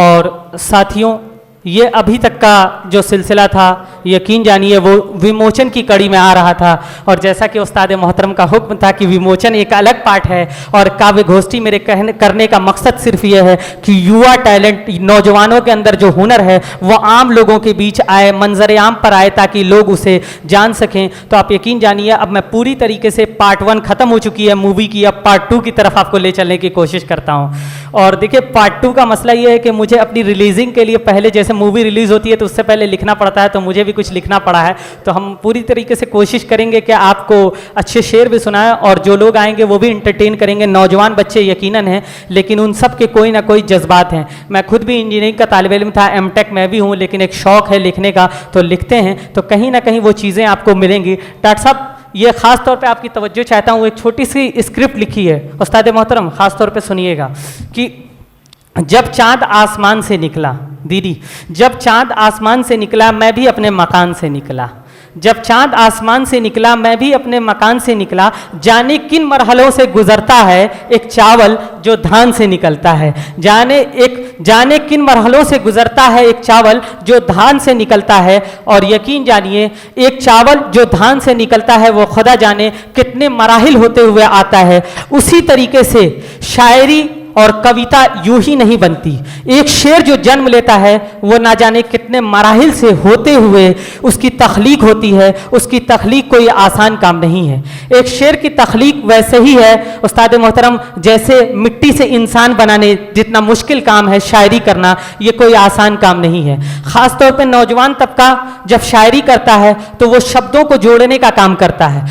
اور ساتھیوں یہ ابھی تک کا جو سلسلہ تھا یقین جانیے وہ وموچن کی کڑی میں آ رہا تھا، اور جیسا کہ استاد محترم کا حکم تھا کہ وموچن ایک الگ پارٹ ہے، اور کاویہ گوشٹی میرے کرنے کا مقصد صرف یہ ہے کہ یووا ٹیلنٹ، نوجوانوں کے اندر جو ہنر ہے وہ عام لوگوں کے بیچ آئے، منظر عام پر آئے تاکہ لوگ اسے جان سکیں۔ تو آپ یقین جانیے اب میں پوری طریقے سے پارٹ 1 ختم ہو چکی ہے مووی کی، اب پارٹ 2 کی طرف آپ کو لے چلنے کی کوشش کرتا ہوں۔ اور دیکھیں پارٹ 2 کا مسئلہ یہ ہے کہ مجھے اپنی ریلیزنگ کے لیے پہلے جیسے مووی ریلیز ہوتی ہے تو اس سے پہلے لکھنا پڑتا ہے، تو مجھے بھی کچھ لکھنا پڑا ہے، تو ہم پوری طریقے سے کوشش کریں گے کہ آپ کو اچھے شعر بھی سنائیں، اور جو لوگ آئیں گے وہ بھی انٹرٹین کریں گے۔ نوجوان بچے یقیناً ہیں لیکن ان سب کے کوئی نہ کوئی جذبات ہیں۔ میں خود بھی انجینئرنگ کا طالب علم تھا، ایم ٹیک میں بھی ہوں، لیکن ایک شوق ہے لکھنے کا، تو لکھتے ہیں، تو کہیں نہ کہیں وہ چیزیں آپ کو ملیں گی۔ ڈاکٹر صاحب یہ خاص طور پہ آپ کی توجہ چاہتا ہوں، ایک چھوٹی سی اسکرپٹ لکھی ہے استاد محترم، خاص طور پہ سنیے گا کہ جب چاند آسمان سے نکلا، دیدی جب چاند آسمان سے نکلا میں بھی اپنے مکان سے نکلا، جب چاند آسمان سے نکلا میں بھی اپنے مکان سے نکلا، جانے کن مرحلوں سے گزرتا ہے ایک چاول جو دھان سے نکلتا ہے، جانے کن مرحلوں سے گزرتا ہے ایک چاول جو دھان سے نکلتا ہے، اور یقین جانیے ایک چاول جو دھان سے نکلتا ہے وہ خدا جانے کتنے مراحل ہوتے ہوئے آتا ہے۔ اسی طریقے سے شاعری اور کویتا یوں ہی نہیں بنتی، ایک شعر جو جنم لیتا ہے وہ نہ جانے کتنے مراحل سے ہوتے ہوئے اس کی تخلیق ہوتی ہے، اس کی تخلیق کوئی آسان کام نہیں ہے۔ ایک شعر کی تخلیق ویسے ہی ہے استاد محترم جیسے مٹی سے انسان بنانے جتنا مشکل کام ہے شاعری کرنا، یہ کوئی آسان کام نہیں ہے۔ خاص طور پہ نوجوان طبقہ جب شاعری کرتا ہے تو وہ شبدوں کو جوڑنے کا کام کرتا ہے،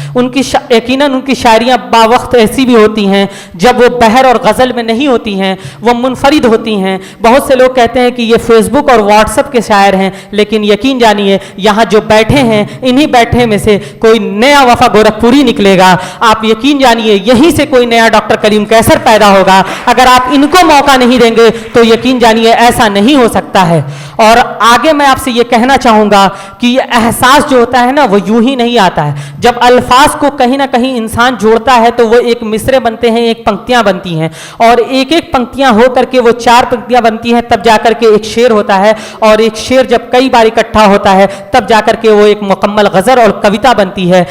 یقیناً ان کی شاعریاں باوقت ایسی بھی ہوتی ہیں جب وہ بحر اور غزل میں نہیں ہوتی ہیں، وہ منفرد ہوتی ہیں۔ بہت سے لوگ کہتے ہیں کہ یہ فیس بک اور واٹس ایپ کے شاعر ہیں، لیکن یقین جانیے یہاں جو بیٹھے ہیں انہی بیٹھے میں سے کوئی نیا وفا گورکھپوری نکلے گا، آپ یقین جانیے یہیں سے کوئی نیا ڈاکٹر کریم قیصر پیدا ہوگا۔ اگر آپ ان کو موقع نہیں دیں گے تو یقین جانیے ایسا نہیں ہو سکتا ہے۔ اور آگے میں آپ سے یہ کہنا چاہوں گا کہ یہ احساس جو ہوتا ہے نا وہ یوں ہی نہیں آتا ہے، جب الفاظ کو کہیں نہ کہیں انسان جوڑتا ہے تو وہ ایک مصرے بنتے ہیں، ایک پنکتیاں بنتی ہیں، اور ایک پنکتیاں ہو کر کے وہ 4 پنکتیاں بنتی ہیں، تب جا کر کے ایک شعر ہوتا ہے، اور ایک شعر جب کئی بار اکٹھا ہوتا ہے تب جا کر کے وہ ایک مکمل غزل اور کویتا بنتی ہے۔